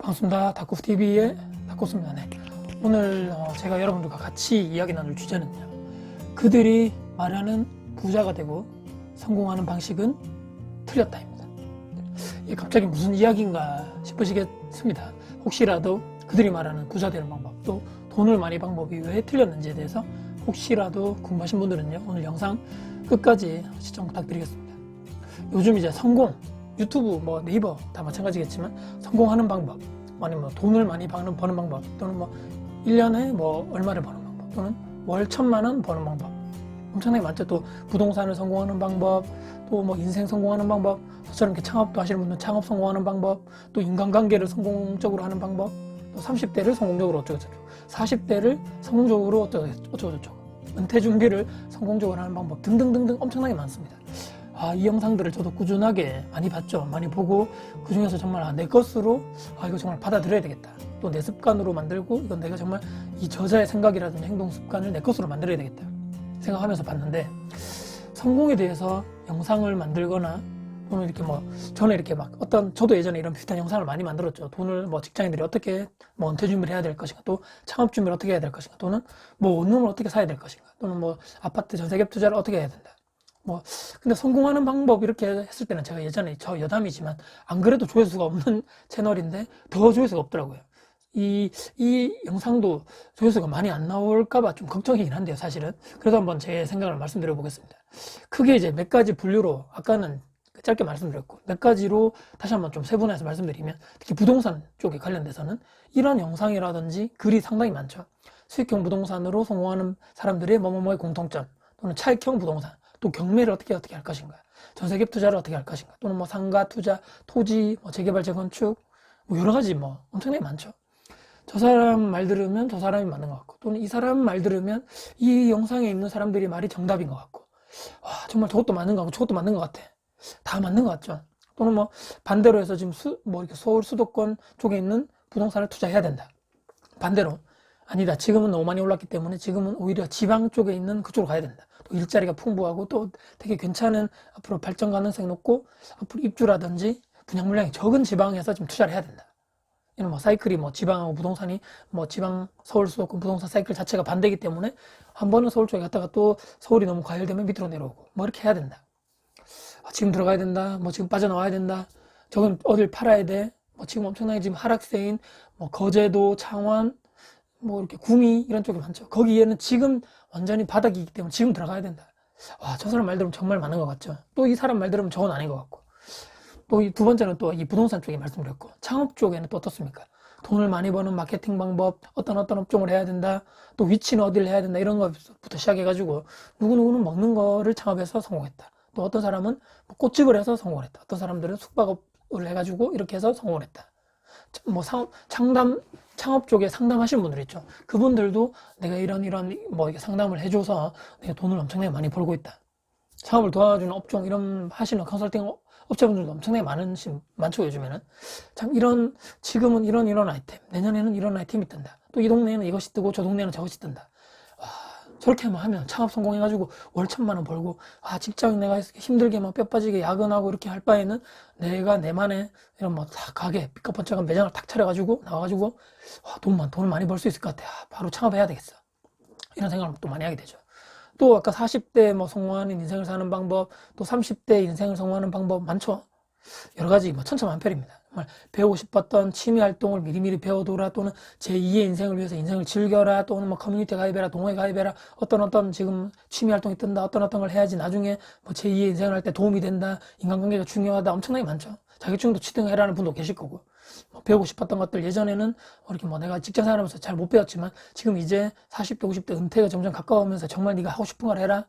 반갑습니다. 다쿠TV의 다쿠스입니다. 네. 오늘 제가 여러분들과 같이 이야기 나눌 주제는요. 그들이 말하는 부자가 되고 성공하는 방식은 틀렸다입니다. 이게 갑자기 무슨 이야기인가 싶으시겠습니다. 혹시라도 그들이 말하는 부자 되는 방법, 또 돈을 많이 방법이 왜 틀렸는지에 대해서 혹시라도 궁금하신 분들은요. 오늘 영상 끝까지 시청 부탁드리겠습니다. 요즘 이제 성공, 유튜브, 네이버 다 마찬가지겠지만 성공하는 방법, 아니면 돈을 많이 버는 방법, 또는 1년에 얼마를 버는 방법, 또는 월 1,000만 원 버는 방법 엄청나게 많죠. 또 부동산을 성공하는 방법, 또 인생 성공하는 방법, 저처럼 이렇게 창업도 하시는 분들은 창업 성공하는 방법, 또 인간관계를 성공적으로 하는 방법, 또 30대를 성공적으로 어쩌고저쩌고, 40대를 성공적으로 어쩌고저쩌고, 은퇴 준비를 성공적으로 하는 방법 등등등등 엄청나게 많습니다. 이 영상들을 저도 꾸준하게 많이 봤죠. 많이 보고 그 중에서 정말 내 것으로 이거 정말 받아들여야 되겠다. 또 내 습관으로 만들고 이건 내가 정말 이 저자의 생각이라든지 행동 습관을 내 것으로 만들어야 되겠다 생각하면서 봤는데, 성공에 대해서 영상을 만들거나 또는 이렇게 저는 이렇게 저도 예전에 이런 비슷한 영상을 많이 만들었죠. 돈을 직장인들이 어떻게 은퇴 준비를 해야 될 것인가, 또 창업 준비를 어떻게 해야 될 것인가, 또는 원룸을 어떻게 사야 될 것인가, 또는 아파트 전세갭 투자를 어떻게 해야 된다. 근데 성공하는 방법 이렇게 했을 때는 제가 예전에 저 여담이지만 안 그래도 조회수가 없는 채널인데 더 조회수가 없더라고요. 이 영상도 조회수가 많이 안 나올까봐 좀 걱정이긴 한데요, 사실은. 그래서 한번 제 생각을 말씀드려 보겠습니다. 크게 이제 몇 가지 분류로, 아까는 짧게 말씀드렸고, 몇 가지로 다시 한번 좀 세분화해서 말씀드리면, 특히 부동산 쪽에 관련돼서는 이런 영상이라든지 글이 상당히 많죠. 수익형 부동산으로 성공하는 사람들의 뭐뭐뭐의 공통점, 또는 차익형 부동산, 또 경매를 어떻게 할 것인가, 전세갭 투자를 어떻게 할 것인가, 또는 상가 투자, 토지, 재개발, 재건축, 여러 가지 엄청나게 많죠. 저 사람 말 들으면 저 사람이 맞는 것 같고, 또는 이 사람 말 들으면 이 영상에 있는 사람들이 말이 정답인 것 같고, 정말 저것도 맞는 것 같고 저것도 맞는 것 같아. 다 맞는 것 같죠. 또는 반대로 해서 지금 이렇게 서울 수도권 쪽에 있는 부동산을 투자해야 된다. 반대로 아니다, 지금은 너무 많이 올랐기 때문에 지금은 오히려 지방 쪽에 있는 그쪽으로 가야 된다. 또 일자리가 풍부하고 또 되게 괜찮은 앞으로 발전 가능성이 높고 앞으로 입주라든지 분양 물량이 적은 지방에서 좀 투자를 해야 된다. 이런 사이클이 지방하고 부동산이 지방 서울 수도권 부동산 사이클 자체가 반대이기 때문에 한 번은 서울 쪽에 갔다가 또 서울이 너무 과열되면 밑으로 내려오고 이렇게 해야 된다. 지금 들어가야 된다. 지금 빠져나와야 된다. 저건 어딜 팔아야 돼. 지금 엄청나게 지금 하락세인 거제도, 창원, 이렇게 구미 이런 쪽이 많죠. 거기에는 지금 완전히 바닥이기 때문에 지금 들어가야 된다. 저 사람 말 들으면 정말 많은 것 같죠. 또 이 사람 말 들으면 저건 아닌 것 같고. 또 두 번째는 또 이 부동산 쪽에 말씀드렸고, 창업 쪽에는 또 어떻습니까? 돈을 많이 버는 마케팅 방법, 어떤 업종을 해야 된다, 또 위치는 어디를 해야 된다, 이런 것부터 시작해가지고 누구누구는 먹는 거를 창업해서 성공했다. 또 어떤 사람은 꽃집을 해서 성공을 했다. 어떤 사람들은 숙박업을 해가지고 이렇게 해서 성공을 했다. 창업 쪽에 상담하시는 분들 있죠. 그분들도 내가 이런 이렇게 상담을 해줘서 내가 돈을 엄청나게 많이 벌고 있다. 창업을 도와주는 업종, 이런 하시는 컨설팅 업체분들도 엄청나게 많죠, 요즘에는. 지금은 이런 아이템, 내년에는 이런 아이템이 뜬다. 또 이 동네에는 이것이 뜨고 저 동네에는 저것이 뜬다. 저렇게 하면 창업 성공해가지고 월 1,000만 원 벌고, 직장 내가 힘들게 뼈 빠지게 야근하고 이렇게 할 바에는 내가 내만의 이런 가게, 삐까뻔쩍한 매장을 탁 차려가지고 나와가지고 돈을 많이 벌 수 있을 것 같아. 바로 창업해야 되겠어. 이런 생각을 또 많이 하게 되죠. 또 아까 40대 성공하는 인생을 사는 방법, 또 30대 인생을 성공하는 방법 많죠. 여러 가지 천차만별입니다. 정말 배우고 싶었던 취미 활동을 미리미리 배워둬라, 또는 제2의 인생을 위해서 인생을 즐겨라, 또는 커뮤니티 가입해라, 동호회 가입해라, 어떤 지금 취미 활동이 뜬다, 어떤 걸 해야지 나중에 제2의 인생을 할 때 도움이 된다, 인간관계가 중요하다, 엄청나게 많죠. 자격증도 취득해라는 분도 계실 거고, 배우고 싶었던 것들 예전에는 이렇게 내가 직장 생활하면서 잘 못 배웠지만 지금 이제 40대 50대 은퇴가 점점 가까워오면서 정말 네가 하고 싶은 걸 해라.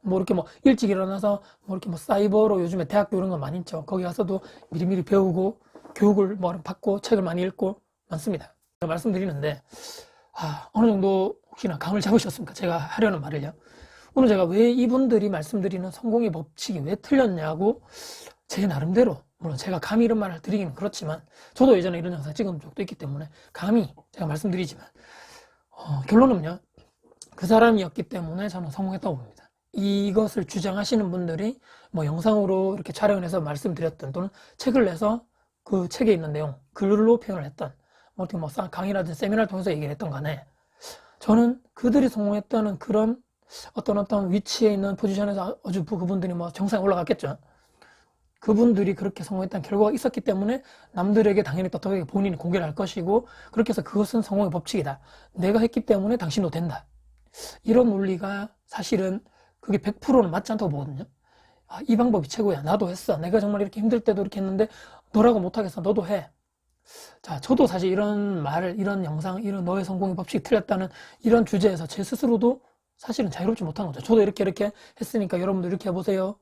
이렇게 일찍 일어나서 이렇게 사이버로 요즘에 대학교 이런 거 많이 있죠. 거기 가서도 미리미리 배우고 교육을 받고 책을 많이 읽고 많습니다. 제가 말씀드리는데 어느 정도 혹시나 감을 잡으셨습니까? 제가 하려는 말을요. 오늘 제가 왜 이분들이 말씀드리는 성공의 법칙이 왜 틀렸냐고 제 나름대로, 물론 제가 감히 이런 말을 드리기는 그렇지만 저도 예전에 이런 영상 찍은 적도 있기 때문에 감히 제가 말씀드리지만 결론은요, 그 사람이었기 때문에 저는 성공했다고 봅니다. 이것을 주장하시는 분들이 영상으로 이렇게 촬영을 해서 말씀드렸던, 또는 책을 내서 그 책에 있는 내용, 글로 표현을 했던, 뭐 어떻게 뭐 강의라든지 세미나를 통해서 얘기를 했던 간에, 저는 그들이 성공했다는 그런 어떤 위치에 있는 포지션에서 아주 그분들이 뭐 정상에 올라갔겠죠. 그분들이 그렇게 성공했다는 결과가 있었기 때문에 남들에게 당연히 떳떳하게 본인이 공개를 할 것이고, 그렇게 해서 그것은 성공의 법칙이다. 내가 했기 때문에 당신도 된다. 이런 논리가 사실은 그게 100%는 맞지 않다고 보거든요. 아, 이 방법이 최고야. 나도 했어. 내가 정말 이렇게 힘들 때도 이렇게 했는데 너라고 못하겠어. 너도 해. 자, 저도 사실 이런 말을, 이런 영상, 이런 너의 성공의 법칙이 틀렸다는 이런 주제에서 제 스스로도 사실은 자유롭지 못한 거죠. 저도 이렇게 했으니까 여러분도 이렇게 해보세요.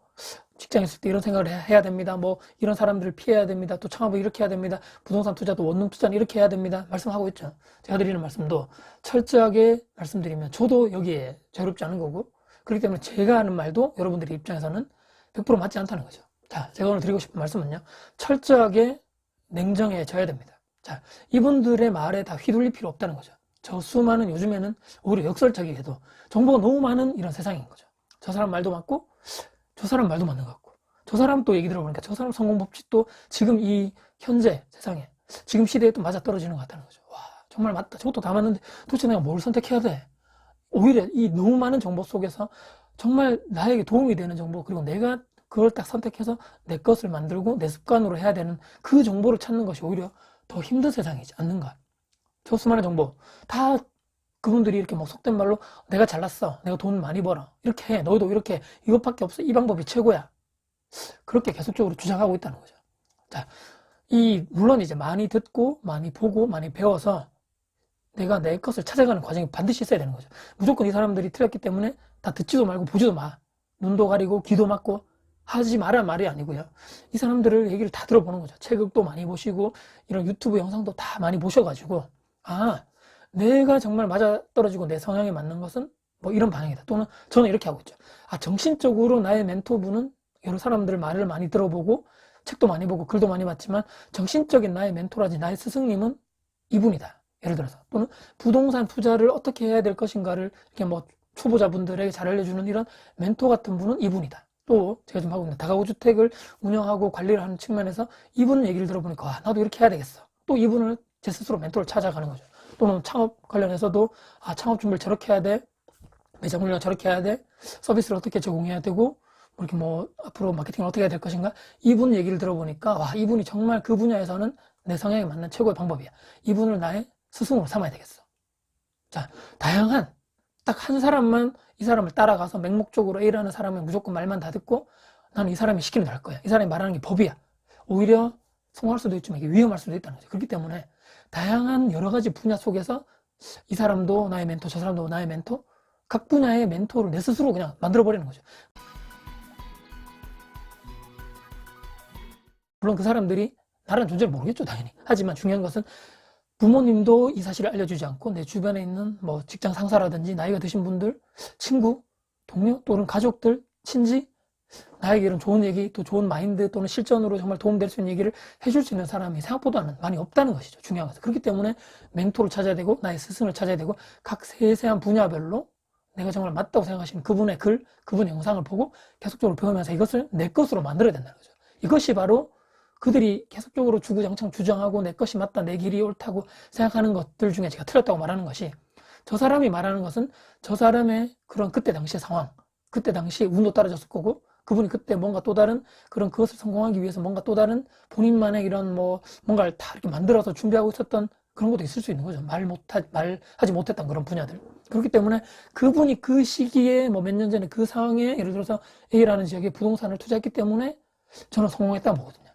직장에 있을 때 이런 생각을 해야 됩니다. 뭐 이런 사람들을 피해야 됩니다. 또 창업을 이렇게 해야 됩니다. 부동산 투자도 원룸 투자는 이렇게 해야 됩니다. 말씀하고 있죠. 제가 드리는 말씀도 철저하게 말씀드리면 저도 여기에 자유롭지 않은 거고, 그렇기 때문에 제가 하는 말도 여러분들의 입장에서는 100% 맞지 않다는 거죠. 자, 제가 오늘 드리고 싶은 말씀은요, 철저하게 냉정해져야 됩니다. 자, 이분들의 말에 다 휘둘릴 필요 없다는 거죠. 저 수많은, 요즘에는 오히려 역설적이게도 정보가 너무 많은 이런 세상인 거죠. 저 사람 말도 맞고 저 사람 말도 맞는 것 같고, 저 사람 또 얘기 들어보니까 저 사람 성공 법칙도 지금 이 현재 세상에, 지금 시대에 또 맞아떨어지는 것 같다는 거죠. 와, 정말 맞다. 저것도 다 맞는데 도대체 내가 뭘 선택해야 돼? 오히려 이 너무 많은 정보 속에서 정말 나에게 도움이 되는 정보, 그리고 내가 그걸 딱 선택해서 내 것을 만들고 내 습관으로 해야 되는 그 정보를 찾는 것이 오히려 더 힘든 세상이지 않는가. 저 수많은 정보 다 그분들이 이렇게 뭐 속된 말로 내가 잘났어, 내가 돈 많이 벌어, 이렇게 해, 너희도 이렇게 해. 이것밖에 없어, 이 방법이 최고야, 그렇게 계속적으로 주장하고 있다는 거죠. 자, 물론 이제 많이 듣고 많이 보고 많이 배워서 내가 내 것을 찾아가는 과정이 반드시 있어야 되는 거죠. 무조건 이 사람들이 틀렸기 때문에 다 듣지도 말고 보지도 마, 눈도 가리고 귀도 막고 하지 마라 말이 아니고요. 이 사람들을 얘기를 다 들어보는 거죠. 책도 많이 보시고 이런 유튜브 영상도 다 많이 보셔가지고, 아, 내가 정말 맞아떨어지고 내 성향에 맞는 것은 뭐 이런 방향이다. 또는 저는 이렇게 하고 있죠. 아, 정신적으로 나의 멘토분은 여러 사람들 말을 많이 들어보고 책도 많이 보고 글도 많이 봤지만 정신적인 나의 멘토라지 나의 스승님은 이분이다. 예를 들어서, 또는 부동산 투자를 어떻게 해야 될 것인가를 이렇게 뭐 초보자분들에게 잘 알려주는 이런 멘토 같은 분은 이분이다. 또 제가 지금 하고 있는 다가구 주택을 운영하고 관리를 하는 측면에서 이분 얘기를 들어보니까 아, 나도 이렇게 해야 되겠어. 또 이분을 제 스스로 멘토를 찾아가는 거죠. 또는 창업 관련해서도 아, 창업 준비를 저렇게 해야 돼, 매장 운영을 저렇게 해야 돼, 서비스를 어떻게 제공해야 되고, 이렇게 뭐 앞으로 마케팅을 어떻게 해야 될 것인가, 이분 얘기를 들어보니까 와, 이분이 정말 그 분야에서는 내 성향에 맞는 최고의 방법이야. 이분을 나의 스승으로 삼아야 되겠어. 자, 다양한 딱 한 사람만 이 사람을 따라가서 맹목적으로 A라는 사람의 무조건 말만 다 듣고 나는 이 사람이 시키는 대로 할 거야, 이 사람이 말하는 게 법이야, 오히려 성공할 수도 있지만 이게 위험할 수도 있다는 거죠. 그렇기 때문에 다양한 여러 가지 분야 속에서 이 사람도 나의 멘토, 저 사람도 나의 멘토, 각 분야의 멘토를 내 스스로 그냥 만들어 버리는 거죠. 물론 그 사람들이 나라는 존재를 모르겠죠, 당연히. 하지만 중요한 것은 부모님도 이 사실을 알려주지 않고 내 주변에 있는 뭐 직장 상사라든지 나이가 드신 분들, 친구, 동료 또는 가족들, 친지, 나에게 이런 좋은 얘기, 또 좋은 마인드 또는 실전으로 정말 도움될 수 있는 얘기를 해줄 수 있는 사람이 생각보다는 많이 없다는 것이죠. 중요한 것은. 그렇기 때문에 멘토를 찾아야 되고 나의 스승을 찾아야 되고 각 세세한 분야별로 내가 정말 맞다고 생각하시는 그분의 글, 그분의 영상을 보고 계속적으로 배우면서 이것을 내 것으로 만들어야 된다는 거죠. 이것이 바로 그들이 계속적으로 주구장창 주장하고 내 것이 맞다, 내 길이 옳다고 생각하는 것들 중에 제가 틀렸다고 말하는 것이, 저 사람이 말하는 것은 저 사람의 그런 그때 당시의 상황, 그때 당시 운도 따라졌을 거고, 그분이 그때 뭔가 또 다른 그런 그것을 성공하기 위해서 뭔가 또 다른 본인만의 이런 뭐 뭔가를 다 이렇게 만들어서 준비하고 있었던 그런 것도 있을 수 있는 거죠. 말하지 못했던 그런 분야들. 그렇기 때문에 그분이 그 시기에 뭐 몇 년 전에 그 상황에 예를 들어서 A라는 지역에 부동산을 투자했기 때문에 저는 성공했다고 보거든요.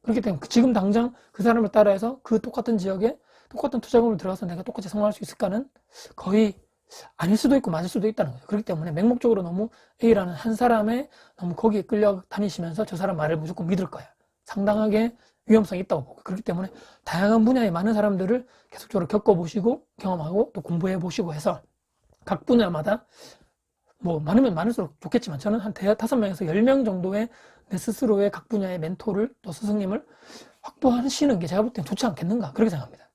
그렇기 때문에 지금 당장 그 사람을 따라해서 그 똑같은 지역에 똑같은 투자금을 들어가서 내가 똑같이 성공할 수 있을까는 거의 아닐 수도 있고 맞을 수도 있다는 거죠. 그렇기 때문에 맹목적으로 너무 A라는 한 사람의 너무 거기에 끌려 다니시면서 저 사람 말을 무조건 믿을 거야, 상당하게 위험성이 있다고 보고, 그렇기 때문에 다양한 분야의 많은 사람들을 계속적으로 겪어보시고 경험하고 또 공부해보시고 해서 각 분야마다 뭐 많으면 많을수록 좋겠지만 저는 한 5명에서 10명 정도의 내 스스로의 각 분야의 멘토를 또 스승님을 확보하시는 게 제가 볼 땐 좋지 않겠는가, 그렇게 생각합니다.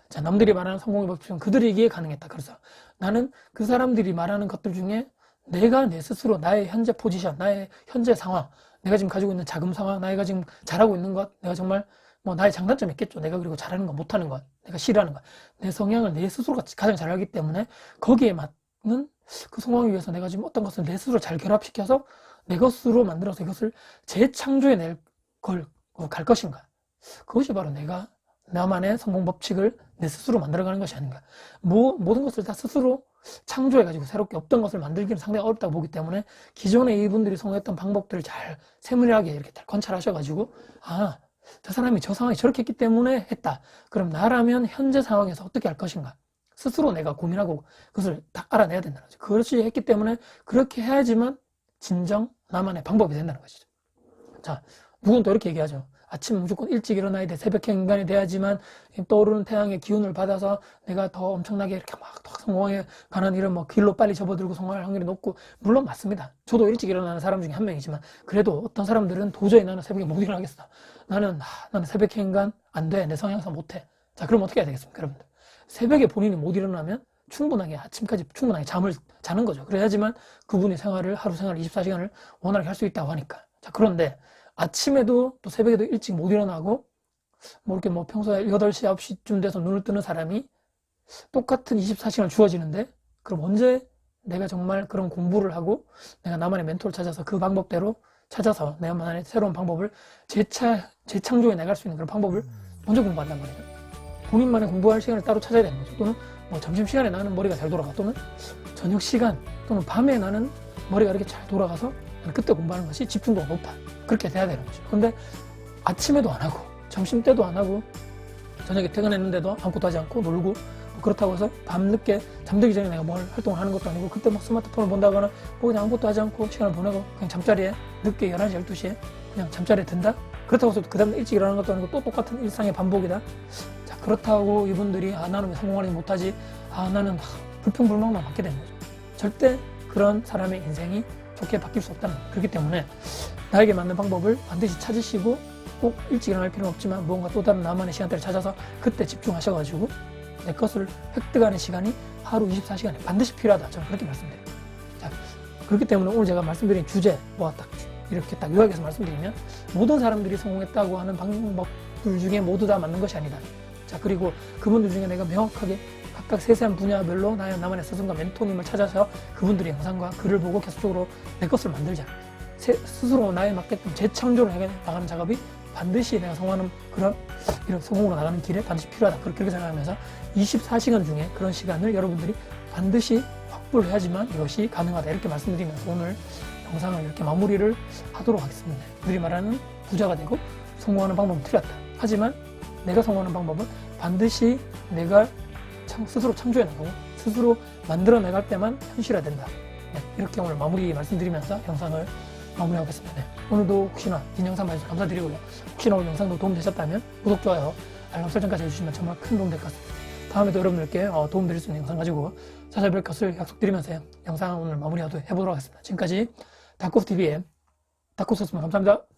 자, 남들이 말하는 성공의 법칙은 그들에게 가능했다. 그래서 나는 그 사람들이 말하는 것들 중에 내가 내 스스로 나의 현재 포지션, 나의 현재 상황, 내가 지금 가지고 있는 자금 상황, 내가 지금 잘하고 있는 것, 내가 정말 뭐 나의 장단점이 있겠죠. 내가 그리고 잘하는 거, 못하는 거, 내가 싫어하는 거, 내 성향을 내 스스로가 가장 잘 알기 때문에 거기에 맞는 그 상황을 위해서 내가 지금 어떤 것을 내 스스로 잘 결합시켜서 내 것으로 만들어서 이것을 재창조해 갈 것인가. 그것이 바로 내가 나만의 성공 법칙을 내 스스로 만들어가는 것이 아닌가. 모든 것을 다 스스로 창조해가지고 새롭게 없던 것을 만들기는 상당히 어렵다고 보기 때문에 기존에 이분들이 성공했던 방법들을 잘 세밀하게 이렇게 관찰하셔가지고 저 사람이 저 상황이 저렇게 했기 때문에 했다. 그럼 나라면 현재 상황에서 어떻게 할 것인가. 스스로 내가 고민하고 그것을 딱 알아내야 된다는 거죠. 그렇지 했기 때문에 그렇게 해야지만 진정 나만의 방법이 된다는 것이죠. 자, 누군 또 이렇게 얘기하죠. 아침 무조건 일찍 일어나야 돼. 새벽형 인간이 돼야지만 떠오르는 태양의 기운을 받아서 내가 더 엄청나게 이렇게 막 성공해 가는 이런 뭐 길로 빨리 접어들고 성공할 확률이 높고, 물론 맞습니다. 저도 일찍 일어나는 사람 중에 한 명이지만 그래도 어떤 사람들은 도저히 나는 새벽에 못 일어나겠어. 나는 새벽형 인간 안 돼. 내 성향상 못해. 자, 그럼 어떻게 해야 되겠습니까, 여러분들? 새벽에 본인이 못 일어나면 충분하게 아침까지 충분하게 잠을 자는 거죠. 그래야지만 그분이 하루 생활 24시간을 원활하게 할 수 있다고 하니까. 자, 그런데 아침에도 또 새벽에도 일찍 못 일어나고 이렇게 평소에 8시, 9시쯤 돼서 눈을 뜨는 사람이 똑같은 24시간 주어지는데, 그럼 언제 내가 정말 그런 공부를 하고 내가 나만의 멘토를 찾아서 그 방법대로 찾아서 내만의 새로운 방법을 재창조해 나갈 수 있는 그런 방법을 먼저 공부한단 말이에요. 본인만의 공부할 시간을 따로 찾아야 되는 거죠. 또는 점심시간에 나는 머리가 잘 돌아가, 또는 저녁 시간 또는 밤에 나는 머리가 이렇게 잘 돌아가서 그때 공부하는 것이 집중도가 높아. 그렇게 돼야 되는 거죠. 근데 아침에도 안 하고 점심 때도 안 하고 저녁에 퇴근했는데도 아무것도 하지 않고 놀고, 그렇다고 해서 밤늦게 잠들기 전에 내가 뭘 활동을 하는 것도 아니고 그때 스마트폰을 본다거나 그냥 아무것도 하지 않고 시간을 보내고 그냥 잠자리에 늦게 11시, 12시에 그냥 잠자리에 든다? 그렇다고 해서 그 다음 일찍 일어나는 것도 아니고 또 똑같은 일상의 반복이다? 자, 그렇다고 이분들이 나는 왜 성공하지 못하지? 나는 불평불만만 받게 되는 거죠. 절대 그런 사람의 인생이 좋게 바뀔 수 없다는 거예요. 그렇기 때문에 나에게 맞는 방법을 반드시 찾으시고, 꼭 일찍 일어날 필요는 없지만 무언가 또 다른 나만의 시간대를 찾아서 그때 집중하셔가지고 내 것을 획득하는 시간이 하루 24시간이 반드시 필요하다. 저는 그렇게 말씀드려요. 자, 그렇기 때문에 오늘 제가 말씀드린 주제 이렇게 딱 요약해서 말씀드리면, 모든 사람들이 성공했다고 하는 방법들 중에 모두 다 맞는 것이 아니다. 자, 그리고 그분들 중에 내가 명확하게 각각 세세한 분야별로 나만의 스승과 멘토님을 찾아서 그분들의 영상과 글을 보고 계속적으로 내 것을 만들자. 스스로 나에 맞게끔 재창조를 해 나가는 작업이 반드시 내가 성공하는 이런 성공으로 나가는 길에 반드시 필요하다. 그렇게 생각하면서 24시간 중에 그런 시간을 여러분들이 반드시 확보를 해야지만 이것이 가능하다. 이렇게 말씀드리면서 오늘 영상을 이렇게 마무리를 하도록 하겠습니다. 그들이 말하는 부자가 되고 성공하는 방법은 틀렸다. 하지만 내가 성공하는 방법은 반드시 내가 스스로 창조해 나가고 스스로 만들어 나갈 때만 현실화된다. 이렇게 오늘 마무리 말씀드리면서 영상을 마무리하겠습니다. 오늘도 혹시나 긴 영상 봐주셔서 감사드리고요. 혹시나 오늘 영상도 도움되셨다면 구독, 좋아요, 알람 설정까지 해주시면 정말 큰 도움 될 것 같습니다. 다음에도 여러분들께 도움드릴 수 있는 영상 가지고 찾아뵐 것을 약속드리면서 영상 오늘 마무리해보도록 하겠습니다. 지금까지 다코스TV의 다코스였습니다. 감사합니다.